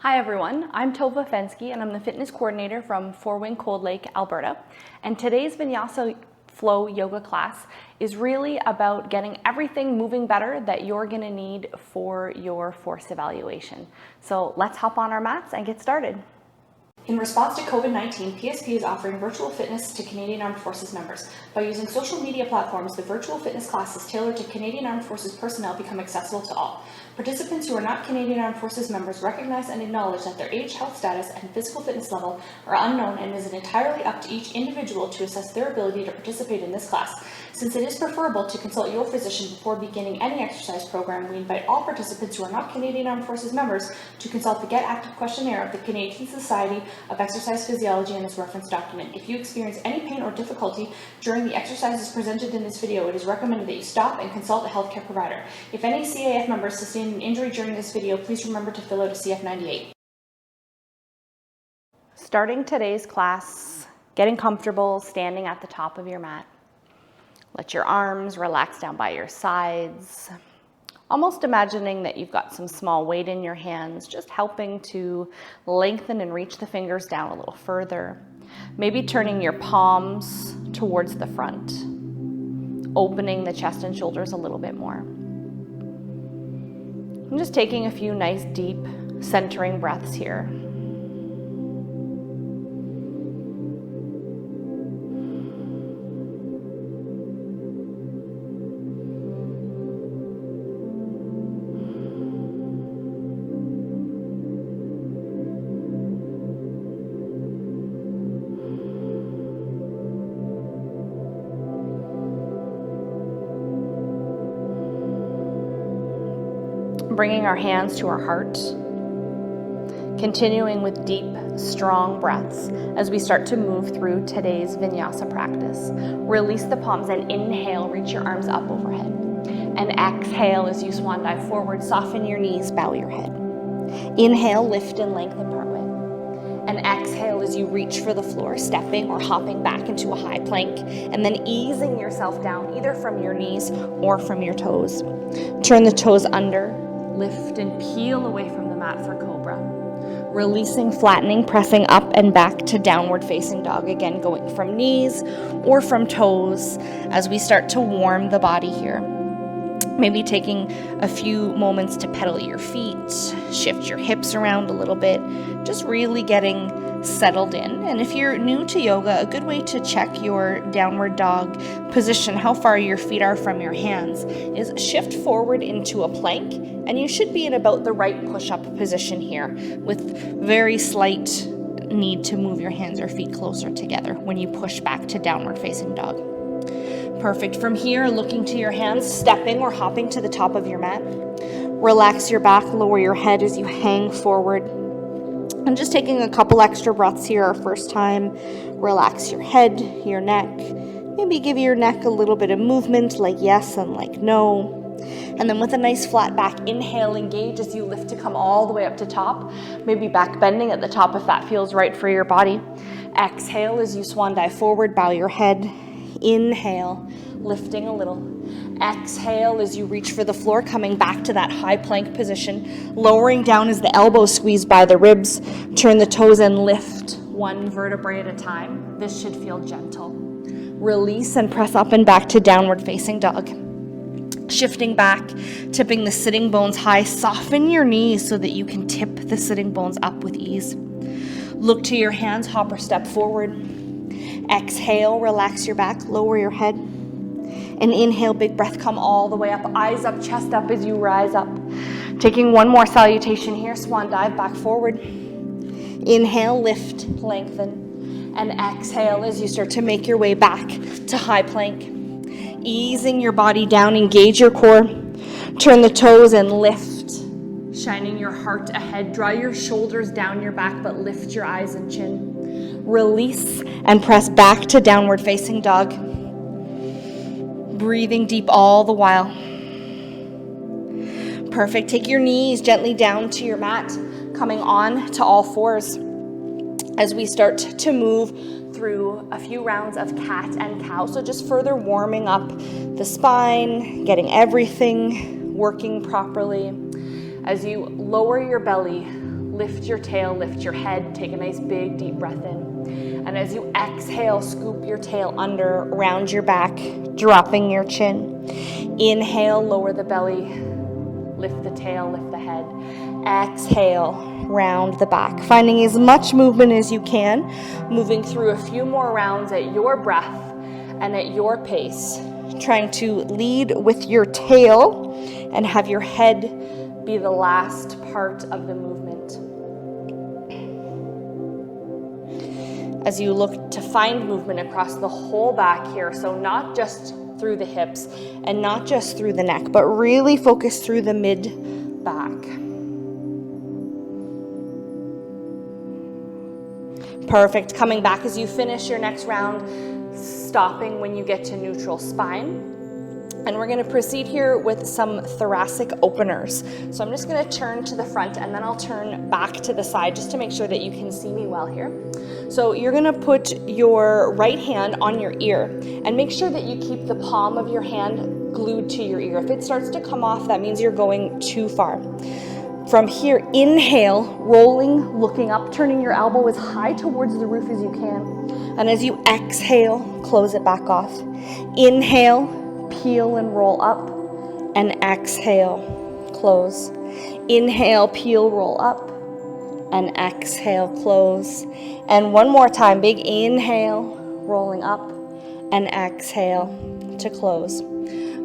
Hi everyone, I'm Tovah and I'm the fitness coordinator from Four Wing Cold Lake, Alberta. And today's Vinyasa Flow yoga class is really about getting everything moving better that you're gonna need for your force evaluation. So let's hop on our mats and get started. In response to COVID-19, PSP is offering virtual fitness to Canadian Armed Forces members. By using social media platforms, the virtual fitness classes tailored to Canadian Armed Forces personnel become accessible to all. Participants who are not Canadian Armed Forces members recognize and acknowledge that their age, health status, and physical fitness level are unknown, and it is entirely up to each individual to assess their ability to participate in this class. Since it is preferable to consult your physician before beginning any exercise program, we invite all participants who are not Canadian Armed Forces members to consult the Get Active Questionnaire of the Canadian Society of Exercise Physiology and its reference document. If you experience any pain or difficulty during the exercises presented in this video, it is recommended that you stop and consult a healthcare provider. If any CAF members sustain an injury during this video, please remember to fill out a CF98. Starting today's class, getting comfortable standing at the top of your mat. Let your arms relax down by your sides. Almost imagining that you've got some small weight in your hands, just helping to lengthen and reach the fingers down a little further. Maybe turning your palms towards the front, opening the chest and shoulders a little bit more. I'm just taking a few nice deep centering breaths here. Bringing our hands to our heart, continuing with deep, strong breaths as we start to move through today's vinyasa practice. Release the palms and inhale, reach your arms up overhead. And exhale as you swan dive forward, soften your knees, bow your head. Inhale, lift and lengthen partway. And exhale as you reach for the floor, stepping or hopping back into a high plank, and then easing yourself down either from your knees or from your toes. Turn the toes under. Lift and peel away from the mat for cobra. Releasing, flattening, pressing up and back to downward facing dog. Again, going from knees or from toes as we start to warm the body here. Maybe taking a few moments to pedal your feet, shift your hips around a little bit, just really getting settled in. And if you're new to yoga, a good way to check your downward dog position, how far your feet are from your hands, is shift forward into a plank, and you should be in about the right push-up position here with very slight need to move your hands or feet closer together when you push back to downward facing dog. Perfect. From here, looking to your hands, stepping or hopping to the top of your mat. Relax your back, lower your head as you hang forward. And just taking a couple extra breaths here our first time. Relax your head, your neck. Maybe give your neck a little bit of movement, like yes and like no. And then with a nice flat back, inhale, engage as you lift to come all the way up to top. Maybe back bending at the top if that feels right for your body. Exhale as you swan dive forward, bow your head. Inhale, lifting a little. Exhale as you reach for the floor, coming back to that high plank position. Lowering down as the elbows squeeze by the ribs. Turn the toes and lift one vertebrae at a time. This should feel gentle. Release and press up and back to downward facing dog. Shifting back, tipping the sitting bones high. Soften your knees so that you can tip the sitting bones up with ease. Look to your hands, hop or step forward. Exhale, relax your back, lower your head. And inhale, big breath, come all the way up, eyes up, chest up as you rise up. Taking one more salutation here, swan dive back forward. Inhale, lift, lengthen. And exhale as you start to make your way back to high plank. Easing your body down, engage your core. Turn the toes and lift, shining your heart ahead. Draw your shoulders down your back, but lift your eyes and chin. Release and press back to downward facing dog. Breathing deep all the while. Perfect. Take your knees gently down to your mat, coming on to all fours as we start to move through a few rounds of cat and cow. So just further warming up the spine, getting everything working properly. As you lower your belly, lift your tail, lift your head, take a nice big deep breath in. And as you exhale, scoop your tail under, around your back, dropping your chin. Inhale, lower the belly, lift the tail, lift the head. Exhale, round the back. Finding as much movement as you can, moving through a few more rounds at your breath and at your pace. Trying to lead with your tail and have your head be the last part of the movement. As you look to find movement across the whole back here, so not just through the hips and not just through the neck, but really focus through the mid-back. Perfect. Coming back as you finish your next round, stopping when you get to neutral spine. And we're going to proceed here with some thoracic openers. So I'm just going to turn to the front and then I'll turn back to the side just to make sure that you can see me well here. So you're going to put your right hand on your ear and make sure that you keep the palm of your hand glued to your ear. If it starts to come off, that means you're going too far. From here, inhale, rolling, looking up, turning your elbow as high towards the roof as you can. And as you exhale, close it back off. Inhale, peel and roll up, and exhale, close. Inhale, peel, roll up, and exhale, close. And one more time, big inhale, rolling up, and exhale to close.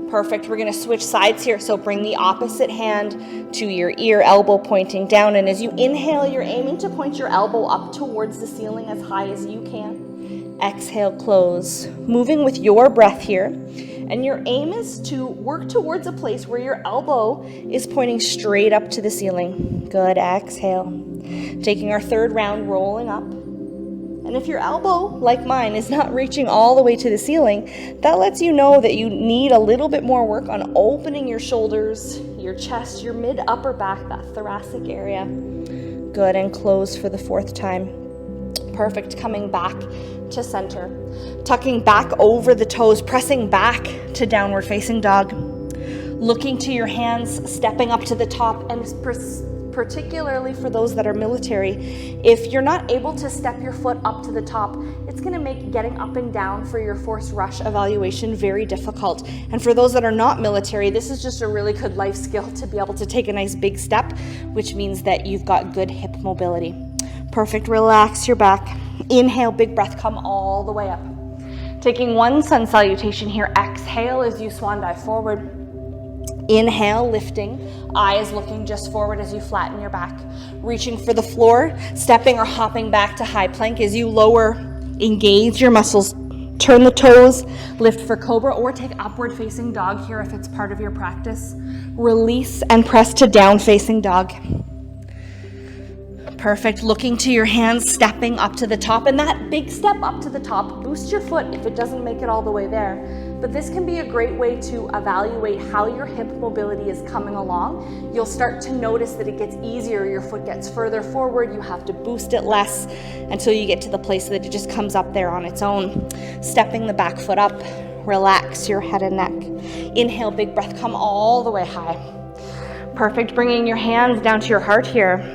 Perfect. We're going to switch sides here. So bring the opposite hand to your ear, elbow pointing down. And as you inhale, you're aiming to point your elbow up towards the ceiling as high as you can. Exhale, close. Moving with your breath here. And your aim is to work towards a place where your elbow is pointing straight up to the ceiling. Good. Exhale. Taking our third round, rolling up. And if your elbow, like mine, is not reaching all the way to the ceiling, that lets you know that you need a little bit more work on opening your shoulders, your chest, your mid-upper back, that thoracic area. Good. And close for the fourth time. Perfect. Coming back to center. Tucking back over the toes, pressing back to downward facing dog. Looking to your hands, stepping up to the top, and particularly for those that are military, if you're not able to step your foot up to the top, it's going to make getting up and down for your forced rush evaluation very difficult. And for those that are not military, this is just a really good life skill to be able to take a nice big step, which means that you've got good hip mobility. Perfect. Relax your back. Inhale, big breath, come all the way up. Taking one sun salutation here. Exhale as you swan dive forward. Inhale, lifting, eyes looking just forward as you flatten your back. Reaching for the floor, stepping or hopping back to high plank as you lower, engage your muscles. Turn the toes, lift for cobra, or take upward facing dog here if it's part of your practice. Release and press to down facing dog. Perfect. Looking to your hands, stepping up to the top. And that big step up to the top, boost your foot if it doesn't make it all the way there. But this can be a great way to evaluate how your hip mobility is coming along. You'll start to notice that it gets easier. Your foot gets further forward. You have to boost it less until you get to the place that it just comes up there on its own. Stepping the back foot up. Relax your head and neck. Inhale, big breath, come all the way high. Perfect. Bringing your hands down to your heart here.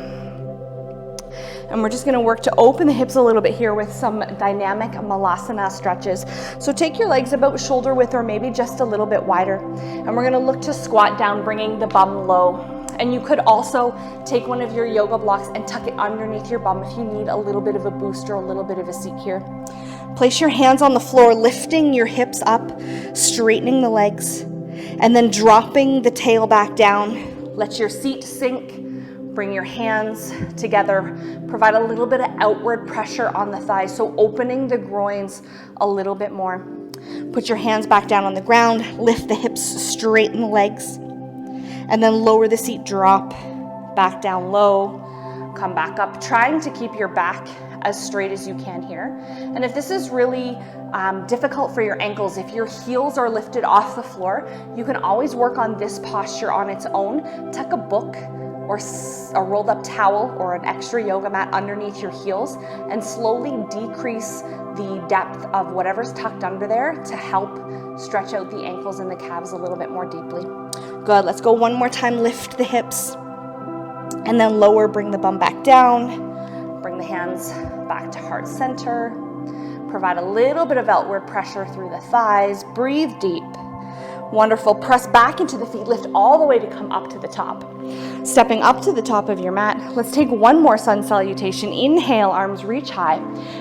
And we're just going to work to open the hips a little bit here with some dynamic malasana stretches. So take your legs about shoulder width or maybe just a little bit wider. And we're going to look to squat down, bringing the bum low. And you could also take one of your yoga blocks and tuck it underneath your bum if you need a little bit of a boost or a little bit of a seat here. Place your hands on the floor, lifting your hips up, straightening the legs, and then dropping the tail back down. Let your seat sink. Bring your hands together, provide a little bit of outward pressure on the thighs, so opening the groins a little bit more. Put your hands back down on the ground, lift the hips, straighten the legs, and then lower the seat, drop back down low, come back up, trying to keep your back as straight as you can here. And if this is really difficult for your ankles, if your heels are lifted off the floor, you can always work on this posture on its own. Tuck a book or a rolled up towel or an extra yoga mat underneath your heels and slowly decrease the depth of whatever's tucked under there to help stretch out the ankles and the calves a little bit more deeply. Good. Let's go one more time. Lift the hips. And then lower, bring the bum back down. Bring the hands back to heart center. Provide a little bit of outward pressure through the thighs. Breathe deep. Wonderful. Press back into the feet. Lift all the way to come up to the top. Stepping up to the top of your mat, let's take one more sun salutation. Inhale, arms reach high.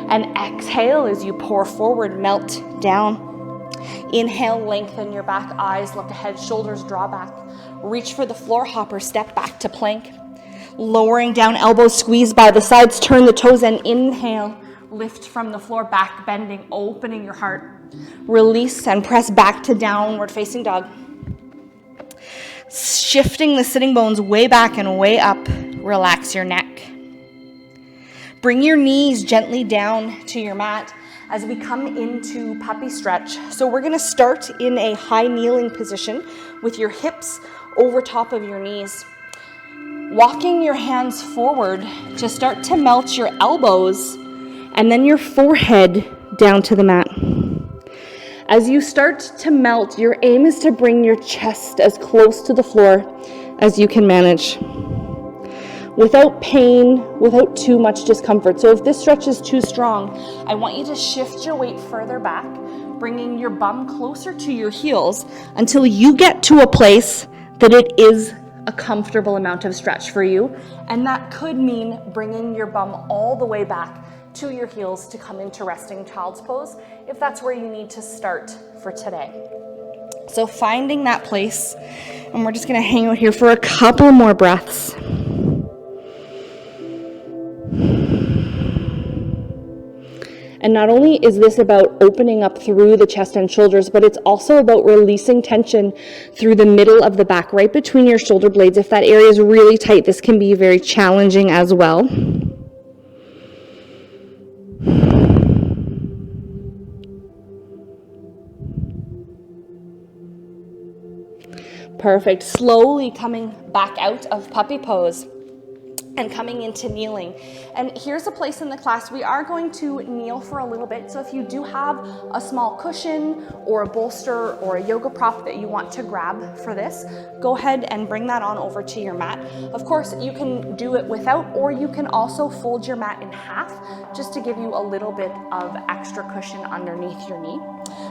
And exhale as you pour forward, melt down. Inhale, lengthen your back, eyes look ahead, shoulders draw back. Reach for the floor hopper, step back to plank. Lowering down, elbows squeeze by the sides, turn the toes and inhale. Lift from the floor, back bending, opening your heart. Release and press back to downward facing dog. Shifting the sitting bones way back and way up. Relax your neck. Bring your knees gently down to your mat as we come into puppy stretch. So we're gonna start in a high kneeling position with your hips over top of your knees. Walking your hands forward to start to melt your elbows and then your forehead down to the mat. As you start to melt, your aim is to bring your chest as close to the floor as you can manage, without pain, without too much discomfort. So if this stretch is too strong, I want you to shift your weight further back, bringing your bum closer to your heels until you get to a place that it is a comfortable amount of stretch for you. And that could mean bringing your bum all the way back to your heels to come into resting child's pose, if that's where you need to start for today. So finding that place, and we're just gonna hang out here for a couple more breaths. And not only is this about opening up through the chest and shoulders, but it's also about releasing tension through the middle of the back, right between your shoulder blades. If that area is really tight, this can be very challenging as well. Perfect. Slowly coming back out of puppy pose and coming into kneeling. And here's a place in the class we are going to kneel for a little bit. So if you do have a small cushion or a bolster or a yoga prop that you want to grab for this, go ahead and bring that on over to your mat. Of course, you can do it without, or you can also fold your mat in half just to give you a little bit of extra cushion underneath your knee.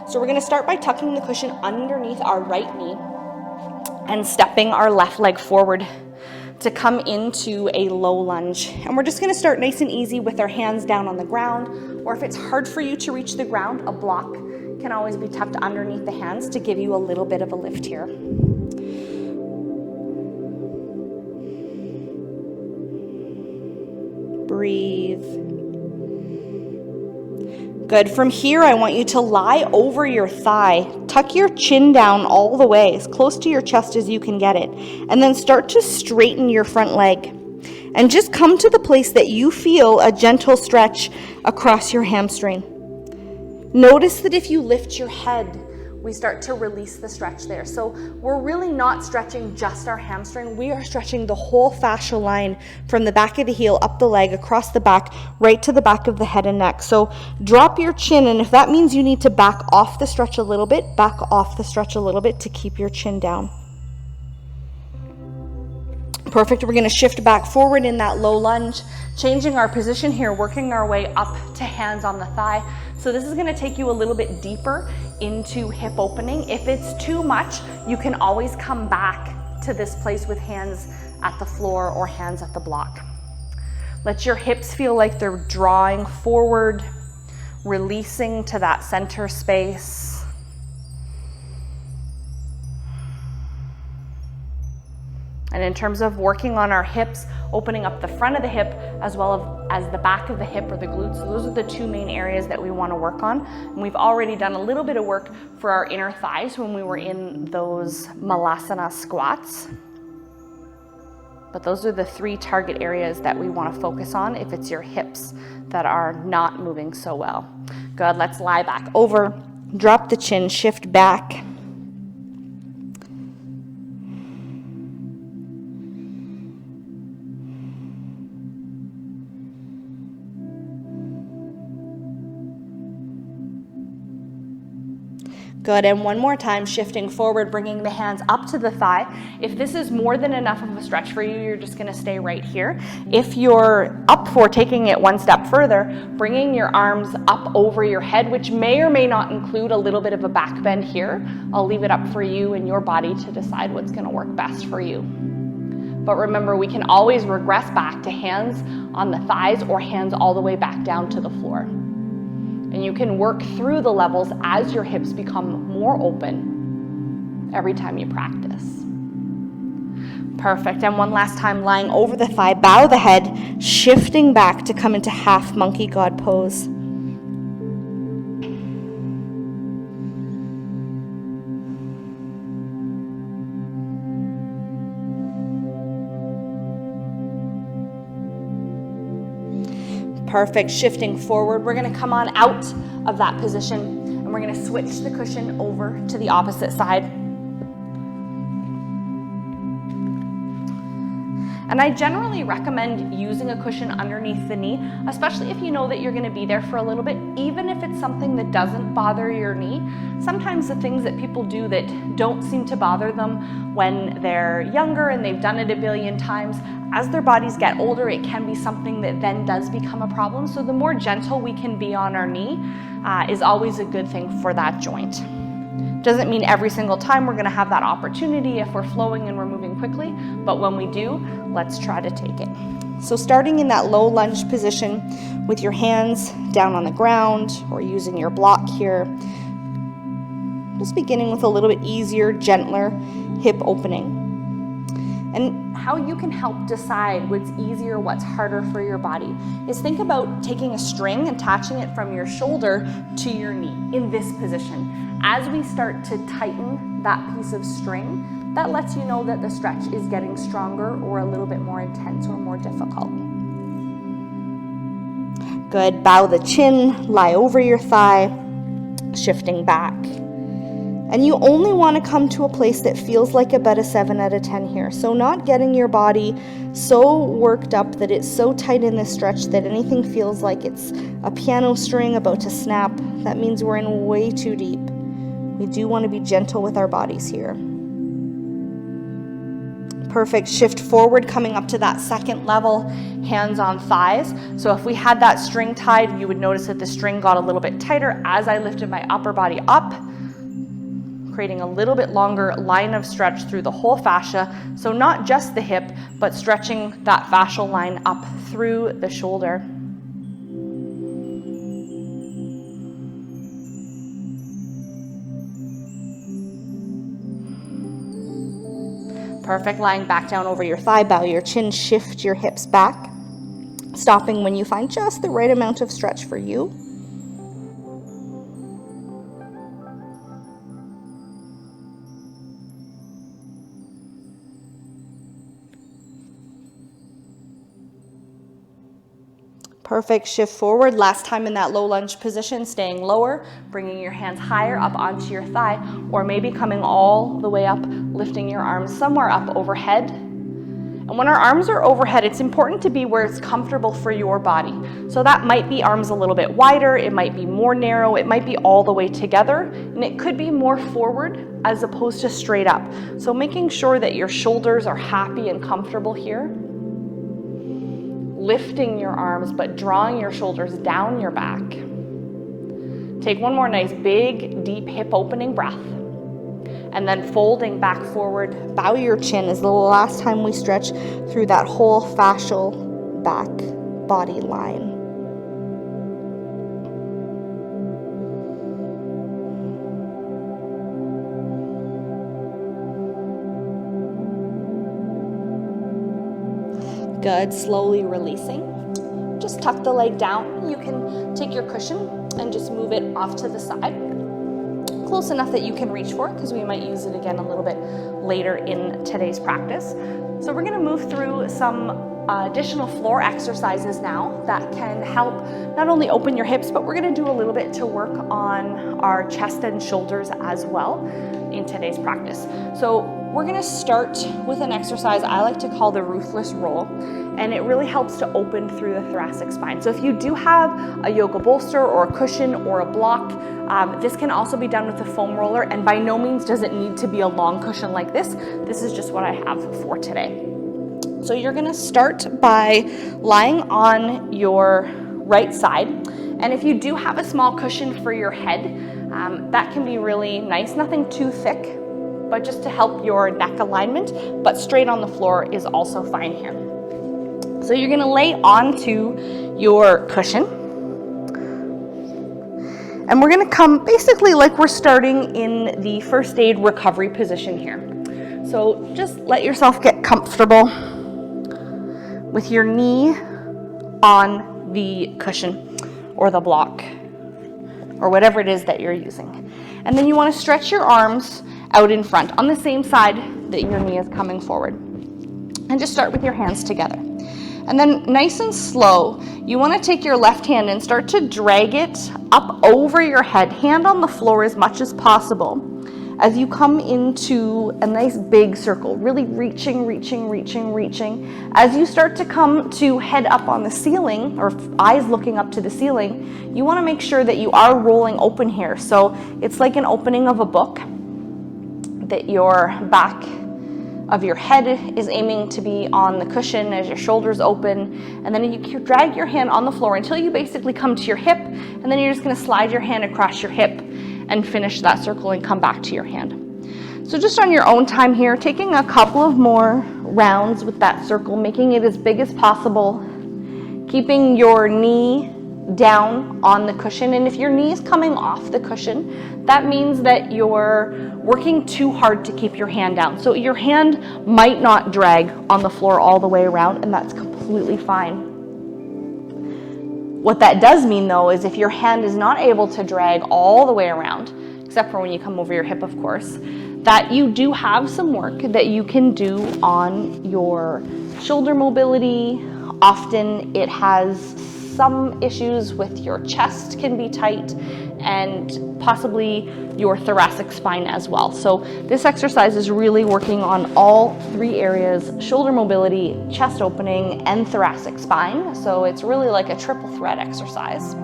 So we're gonna start by tucking the cushion underneath our right knee and stepping our left leg forward to come into a low lunge. And we're just gonna start nice and easy with our hands down on the ground, or if it's hard for you to reach the ground, a block can always be tucked underneath the hands to give you a little bit of a lift here. Breathe. Good. From here, I want you to lie over your thigh. Tuck your chin down all the way, as close to your chest as you can get it. And then start to straighten your front leg. And just come to the place that you feel a gentle stretch across your hamstring. Notice that if you lift your head, we start to release the stretch there. So we're really not stretching just our hamstring. We are stretching the whole fascial line from the back of the heel, up the leg, across the back, right to the back of the head and neck. So drop your chin, and if that means you need to back off the stretch a little bit, back off the stretch a little bit to keep your chin down. Perfect. We're going to shift back forward in that low lunge, changing our position here, working our way up to hands on the thigh. So this is going to take you a little bit deeper into hip opening. If it's too much, you can always come back to this place with hands at the floor or hands at the block. Let your hips feel like they're drawing forward, releasing to that center space. And in terms of working on our hips, opening up the front of the hip as well as the back of the hip or the glutes, those are the two main areas that we want to work on. And we've already done a little bit of work for our inner thighs when we were in those malasana squats. But those are the three target areas that we want to focus on if it's your hips that are not moving so well. Good, let's lie back over, drop the chin, shift back. Good, and one more time, shifting forward, bringing the hands up to the thigh. If this is more than enough of a stretch for you, you're just gonna stay right here. If you're up for taking it one step further, bringing your arms up over your head, which may or may not include a little bit of a back bend here. I'll leave it up for you and your body to decide what's gonna work best for you. But remember, we can always regress back to hands on the thighs or hands all the way back down to the floor. And you can work through the levels as your hips become more open every time you practice. Perfect, and one last time, lying over the thigh, bow the head, shifting back to come into half monkey God pose. Perfect, shifting forward. We're gonna come on out of that position and we're gonna switch the cushion over to the opposite side. And I generally recommend using a cushion underneath the knee, especially if you know that you're gonna be there for a little bit, even if it's something that doesn't bother your knee. Sometimes the things that people do that don't seem to bother them when they're younger and they've done it a billion times, as their bodies get older, it can be something that then does become a problem. So the more gentle we can be on our knee is always a good thing for that joint. Doesn't mean every single time we're gonna have that opportunity if we're flowing and we're moving quickly, but when we do, let's try to take it. So starting in that low lunge position with your hands down on the ground or using your block here, just beginning with a little bit easier, gentler hip opening. And how you can help decide what's easier, what's harder for your body is think about taking a string and attaching it from your shoulder to your knee in this position. As we start to tighten that piece of string, that lets you know that the stretch is getting stronger or a little bit more intense or more difficult. Good, bow the chin, lie over your thigh, shifting back. And you only want to come to a place that feels like about a 7 out of 10 here. So not getting your body so worked up that it's so tight in this stretch that anything feels like it's a piano string about to snap. That means we're in way too deep. We do want to be gentle with our bodies here. Perfect, shift forward, coming up to that second level, hands on thighs. So if we had that string tied, you would notice that the string got a little bit tighter as I lifted my upper body up, creating a little bit longer line of stretch through the whole fascia. So not just the hip, but stretching that fascial line up through the shoulder. Perfect, lying back down over your thigh, bow your chin, shift your hips back, stopping when you find just the right amount of stretch for you. Perfect, shift forward. Last time in that low lunge position, staying lower, bringing your hands higher up onto your thigh, or maybe coming all the way up, lifting your arms somewhere up overhead. And when our arms are overhead, it's important to be where it's comfortable for your body. So that might be arms a little bit wider, it might be more narrow, it might be all the way together, and it could be more forward as opposed to straight up. So making sure that your shoulders are happy and comfortable here. Lifting your arms, but drawing your shoulders down your back. Take one more nice, big, deep hip opening breath. And then folding back forward, bow your chin is the last time we stretch through that whole fascial back body line. Good, slowly releasing. Just tuck the leg down. You can take your cushion and just move it off to the side. Close enough that you can reach for it because we might use it again a little bit later in today's practice. So we're gonna move through some additional floor exercises now that can help not only open your hips, but we're gonna do a little bit to work on our chest and shoulders as well in today's practice. So we're gonna start with an exercise I like to call the ruthless roll, and it really helps to open through the thoracic spine. So if you do have a yoga bolster or a cushion or a block, This can also be done with a foam roller, and by no means does it need to be a long cushion like this. This is just what I have for today. So you're gonna start by lying on your right side. And if you do have a small cushion for your head, that can be really nice. Nothing too thick, but just to help your neck alignment, but straight on the floor is also fine here. So you're gonna lay onto your cushion. And we're gonna come basically like we're starting in the first aid recovery position here. So just let yourself get comfortable with your knee on the cushion or the block or whatever it is that you're using. And then you want to stretch your arms out in front on the same side that your knee is coming forward. And just start with your hands together. And then nice and slow, you want to take your left hand and start to drag it up over your head, hand on the floor as much as possible, as you come into a nice big circle, really reaching. As you start to come to head up on the ceiling, or eyes looking up to the ceiling, you want to make sure that you are rolling open here. So it's like an opening of a book, that your back of your head is aiming to be on the cushion as your shoulders open, and then you drag your hand on the floor until you basically come to your hip, and then you're just going to slide your hand across your hip and finish that circle and come back to your hand. So just on your own time here, taking a couple of more rounds with that circle, making it as big as possible, keeping your knee down on the cushion. And if your knee is coming off the cushion, that means that you're working too hard to keep your hand down. So your hand might not drag on the floor all the way around, and that's completely fine. What that does mean though is if your hand is not able to drag all the way around, except for when you come over your hip of course, that you do have some work that you can do on your shoulder mobility. Often it has some issues with your chest can be tight, and possibly your thoracic spine as well. So this exercise is really working on all three areas: shoulder mobility, chest opening, and thoracic spine. So it's really like a triple threat exercise.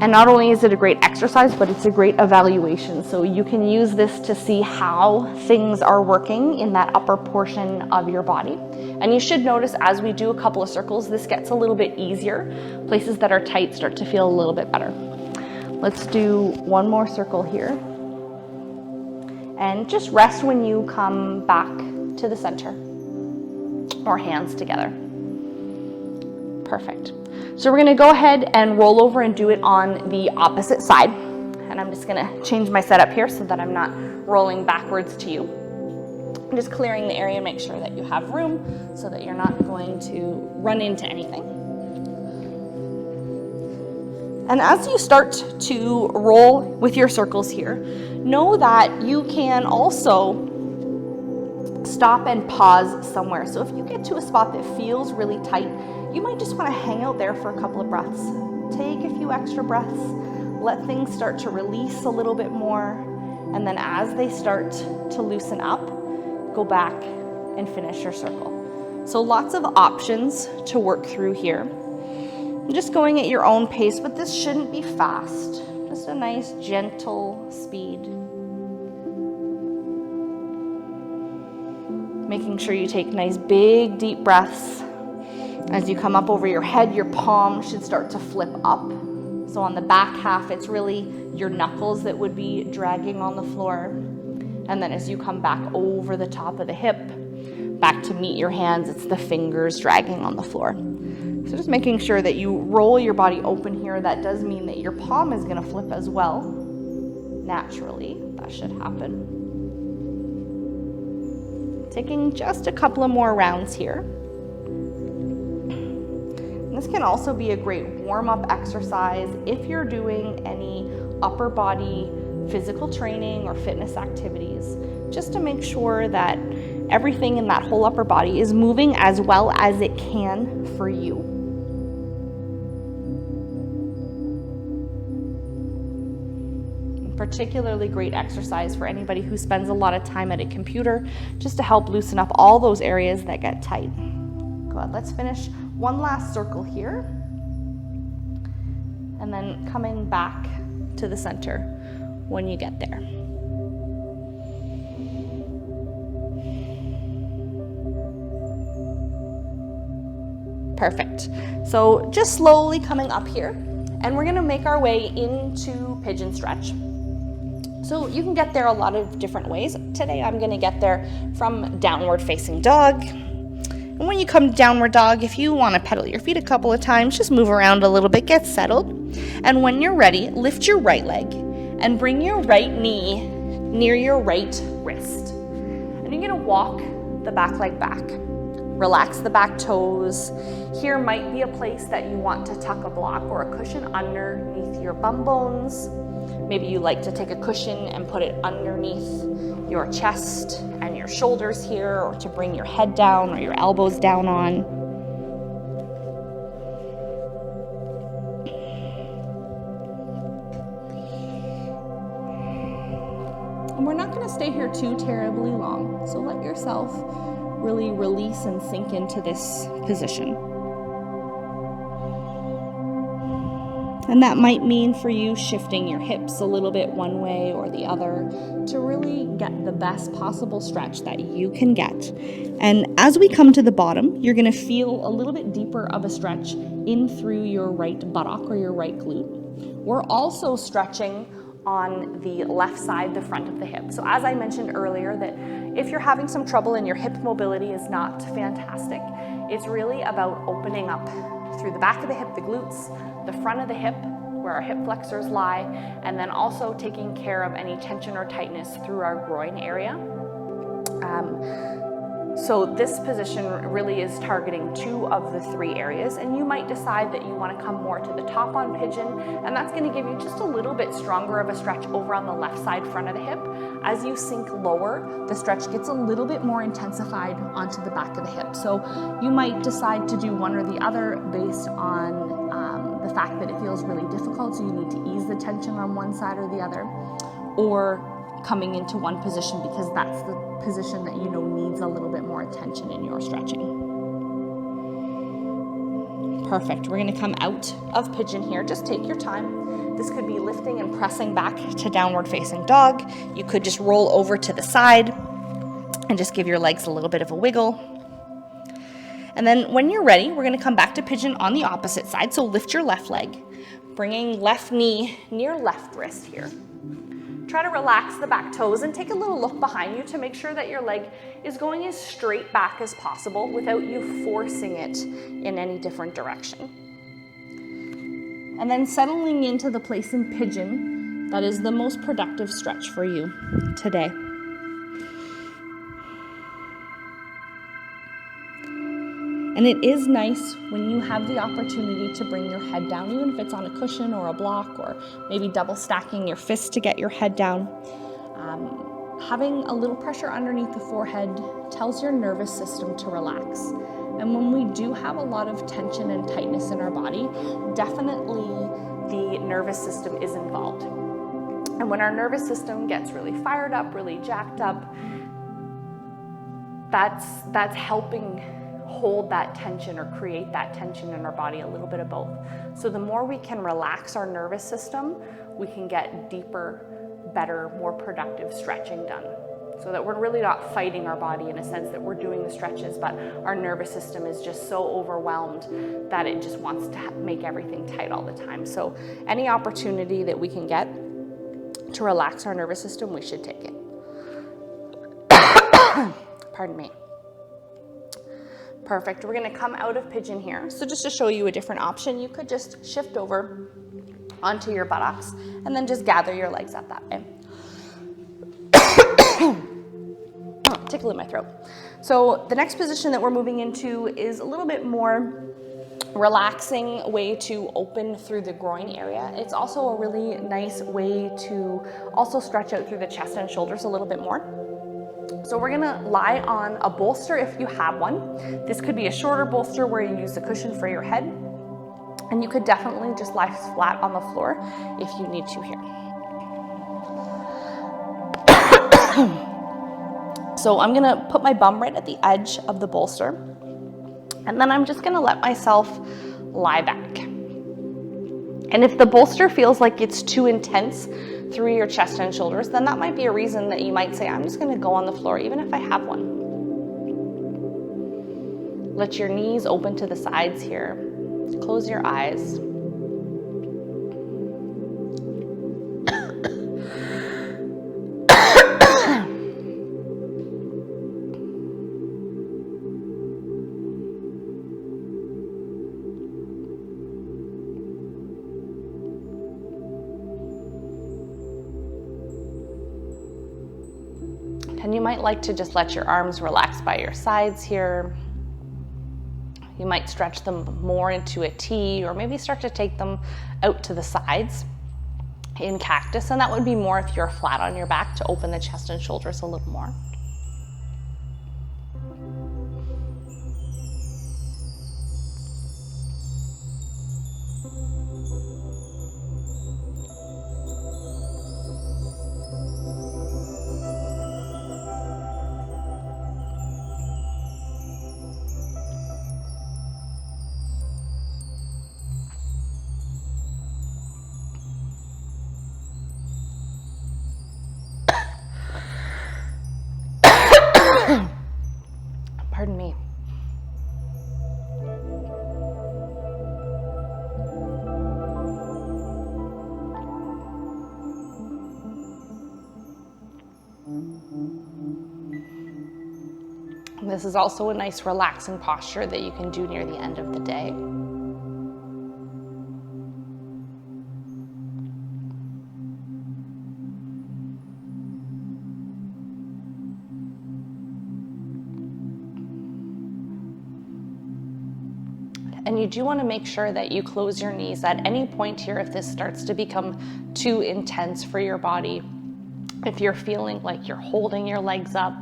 And not only is it a great exercise, but it's a great evaluation. So you can use this to see how things are working in that upper portion of your body. And you should notice as we do a couple of circles, this gets a little bit easier. Places that are tight start to feel a little bit better. Let's do one more circle here. And just rest when you come back to the center, or hands together. Perfect. So we're gonna go ahead and roll over and do it on the opposite side. And I'm just gonna change my setup here so that I'm not rolling backwards to you. I'm just clearing the area, make sure that you have room so that you're not going to run into anything. And as you start to roll with your circles here, know that you can also stop and pause somewhere. So if you get to a spot that feels really tight, you might just want to hang out there for a couple of breaths. Take a few extra breaths, let things start to release a little bit more, and then as they start to loosen up, go back and finish your circle. So lots of options to work through here. I'm just going at your own pace, but this shouldn't be fast. Just a nice gentle speed. Making sure you take nice big deep breaths. As you come up over your head, your palm should start to flip up. So on the back half, it's really your knuckles that would be dragging on the floor. And then as you come back over the top of the hip, back to meet your hands, it's the fingers dragging on the floor. So just making sure that you roll your body open here. That does mean that your palm is gonna flip as well. Naturally, that should happen. Taking just a couple of more rounds here. This can also be a great warm-up exercise if you're doing any upper body physical training or fitness activities, just to make sure that everything in that whole upper body is moving as well as it can for you. Particularly great exercise for anybody who spends a lot of time at a computer, just to help loosen up all those areas that get tight. Good, let's finish one last circle here. and then coming back to the center when you get there. Perfect. So just slowly coming up here, and we're gonna make our way into pigeon stretch. So you can get there a lot of different ways. Today I'm gonna get there from downward facing dog. And when you come to downward dog, if you wanna pedal your feet a couple of times, just move around a little bit, get settled. And when you're ready, lift your right leg and bring your right knee near your right wrist. And you're gonna walk the back leg back. Relax the back toes. Here might be a place that you want to tuck a block or a cushion underneath your bum bones. Maybe you like to take a cushion and put it underneath your chest and your shoulders here, or to bring your head down or your elbows down on. And we're not going to stay here too terribly long, so let yourself really release and sink into this position. And that might mean for you shifting your hips a little bit one way or the other to really get the best possible stretch that you can get. And as we come to the bottom, you're going to feel a little bit deeper of a stretch in through your right buttock or your right glute. We're also stretching on the left side, the front of the hip. So as I mentioned earlier, that if you're having some trouble and your hip mobility is not fantastic, it's really about opening up through the back of the hip, the glutes, the front of the hip, where our hip flexors lie, and then also taking care of any tension or tightness through our groin area. So this position really is targeting 2 of the 3 areas, and you might decide that you want to come more to the top on pigeon, and that's going to give you just a little bit stronger of a stretch over on the left side front of the hip. As you sink lower, the stretch gets a little bit more intensified onto the back of the hip. So you might decide to do one or the other based on the fact that it feels really difficult, so you need to ease the tension on one side or the other, or coming into one position because that's the position that you know needs a little bit more attention in your stretching. Perfect. We're going to come out of pigeon here. Just take your time. This could be lifting and pressing back to downward facing dog. You could just roll over to the side and just give your legs a little bit of a wiggle. And then when you're ready, we're going to come back to pigeon on the opposite side. So lift your left leg, bringing left knee near left wrist here. Try to relax the back toes and take a little look behind you to make sure that your leg is going as straight back as possible without you forcing it in any different direction. And then settling into the place in pigeon that is the most productive stretch for you today. And it is nice when you have the opportunity to bring your head down, even if it's on a cushion or a block, or maybe double stacking your fists to get your head down. Having a little pressure underneath the forehead tells your nervous system to relax. And when we do have a lot of tension and tightness in our body, definitely the nervous system is involved. And when our nervous system gets really fired up, really jacked up, that's helping hold that tension or create that tension in our body, a little bit of both. So the more we can relax our nervous system, we can get deeper, better, more productive stretching done. So that we're really not fighting our body in a sense that we're doing the stretches, but our nervous system is just so overwhelmed that it just wants to make everything tight all the time. So any opportunity that we can get to relax our nervous system, we should take it. Pardon me. Perfect. We're going to come out of pigeon here. So just to show you a different option, you could just shift over onto your buttocks and then just gather your legs up that way. Tickle in my throat. So the next position that we're moving into is a little bit more relaxing way to open through the groin area. It's also a really nice way to also stretch out through the chest and shoulders a little bit more. So we're gonna lie on a bolster if you have one. This could be a shorter bolster where you use the cushion for your head. And you could definitely just lie flat on the floor if you need to here. So I'm gonna put my bum right at the edge of the bolster. And then I'm just gonna let myself lie back. And if the bolster feels like it's too intense through your chest and shoulders, then that might be a reason that you might say, I'm just going to go on the floor, even if I have one. Let your knees open to the sides here. Close your eyes. And you might like to just let your arms relax by your sides here. You might stretch them more into a T, or maybe start to take them out to the sides in cactus. And that would be more if you're flat on your back, to open the chest and shoulders a little more. Pardon me. This is also a nice relaxing posture that you can do near the end of the day. And you do want to make sure that you close your knees at any point here if this starts to become too intense for your body. If you're feeling like you're holding your legs up.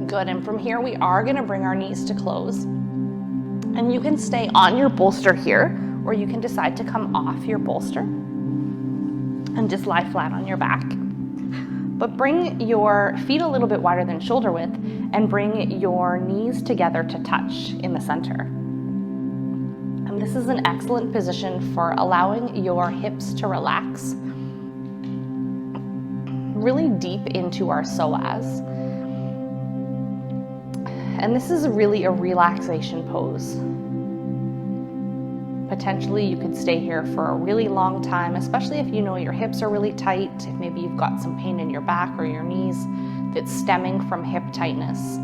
Good, and from here we are going to bring our knees to close. And you can stay on your bolster here, or you can decide to come off your bolster and just lie flat on your back. But bring your feet a little bit wider than shoulder width and bring your knees together to touch in the center. And this is an excellent position for allowing your hips to relax really deep into our psoas. And this is really a relaxation pose. Potentially you could stay here for a really long time, especially if you know your hips are really tight, if maybe you've got some pain in your back or your knees that's stemming from hip tightness.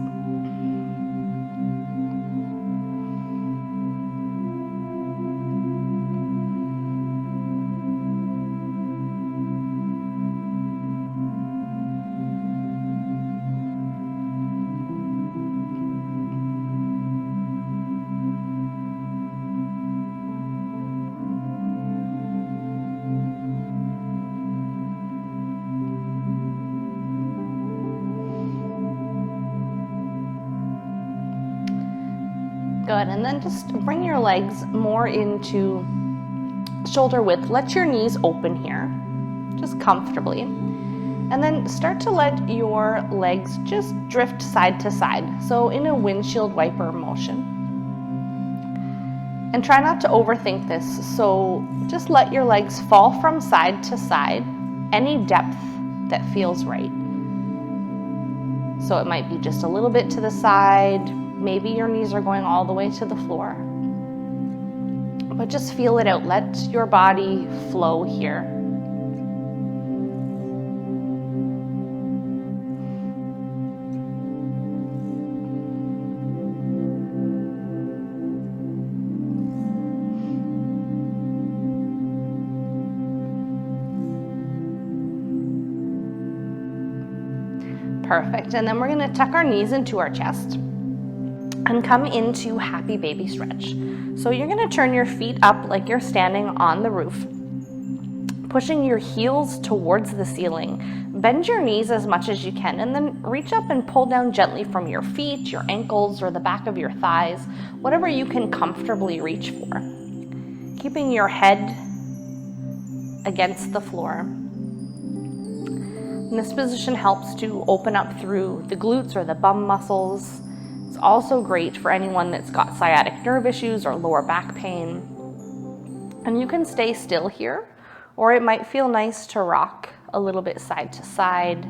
Good, and then just bring your legs more into shoulder width. Let your knees open here, just comfortably. And then start to let your legs just drift side to side, so in a windshield wiper motion. And try not to overthink this, so just let your legs fall from side to side, any depth that feels right. So it might be just a little bit to the side, maybe your knees are going all the way to the floor. But just feel it out, let your body flow here. Perfect, and then we're going to tuck our knees into our chest and come into happy baby stretch. So you're going to turn your feet up like you're standing on the roof. pushing your heels towards the ceiling. Bend your knees as much as you can and then reach up and pull down gently from your feet, your ankles, or the back of your thighs, whatever you can comfortably reach for. Keeping your head against the floor. And this position helps to open up through the glutes or the bum muscles. It's also great for anyone that's got sciatic nerve issues or lower back pain. And you can stay still here, or it might feel nice to rock a little bit side to side.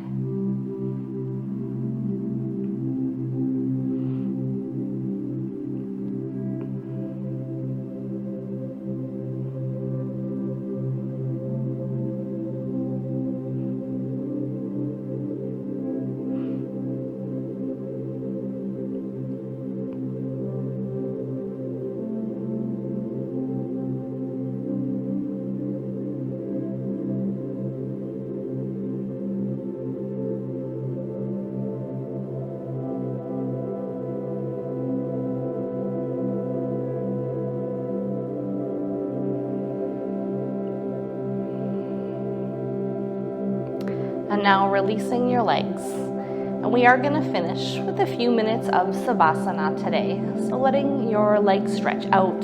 And now releasing your legs. And we are going to finish with a few minutes of Savasana today. So letting your legs stretch out,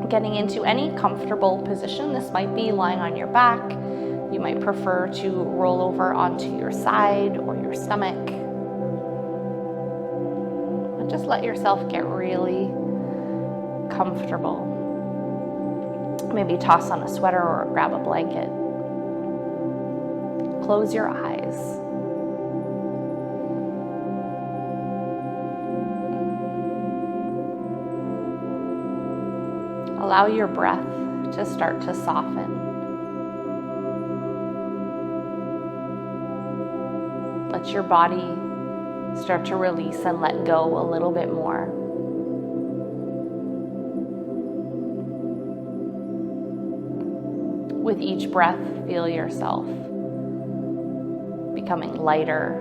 getting into any comfortable position. This might be lying on your back. You might prefer to roll over onto your side or your stomach. And just let yourself get really comfortable. Maybe toss on a sweater or grab a blanket. Close your eyes. Allow your breath to start to soften. Let your body start to release and let go a little bit more. With each breath, feel yourself becoming lighter,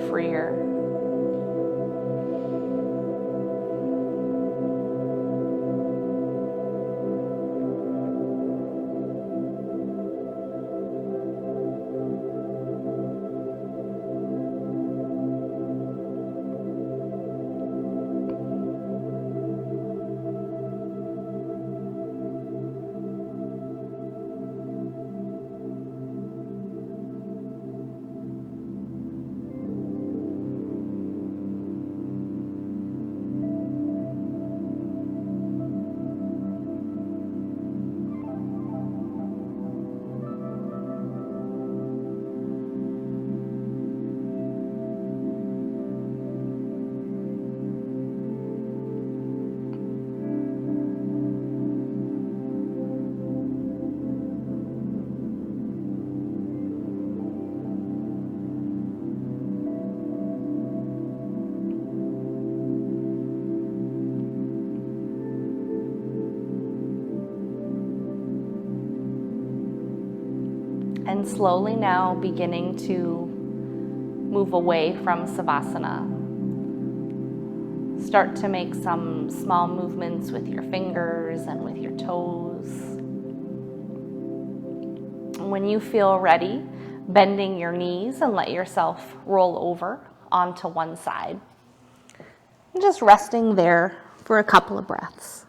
freer. And slowly now beginning to move away from Savasana. Start to make some small movements with your fingers and with your toes. And when you feel ready, bending your knees and let yourself roll over onto one side. And just resting there for a couple of breaths.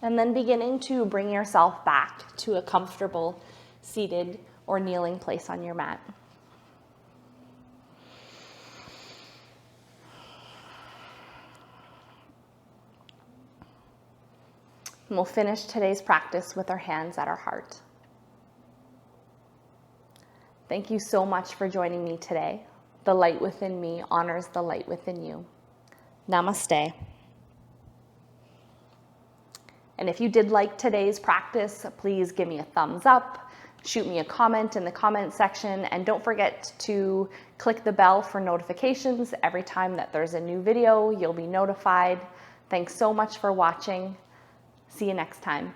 And then beginning to bring yourself back to a comfortable seated or kneeling place on your mat. And we'll finish today's practice with our hands at our heart. Thank you so much for joining me today. The light within me honors the light within you. Namaste. And if you did like today's practice, please give me a thumbs up, shoot me a comment in the comment section, and don't forget to click the bell for notifications. Every time that there's a new video, you'll be notified. Thanks so much for watching. See you next time.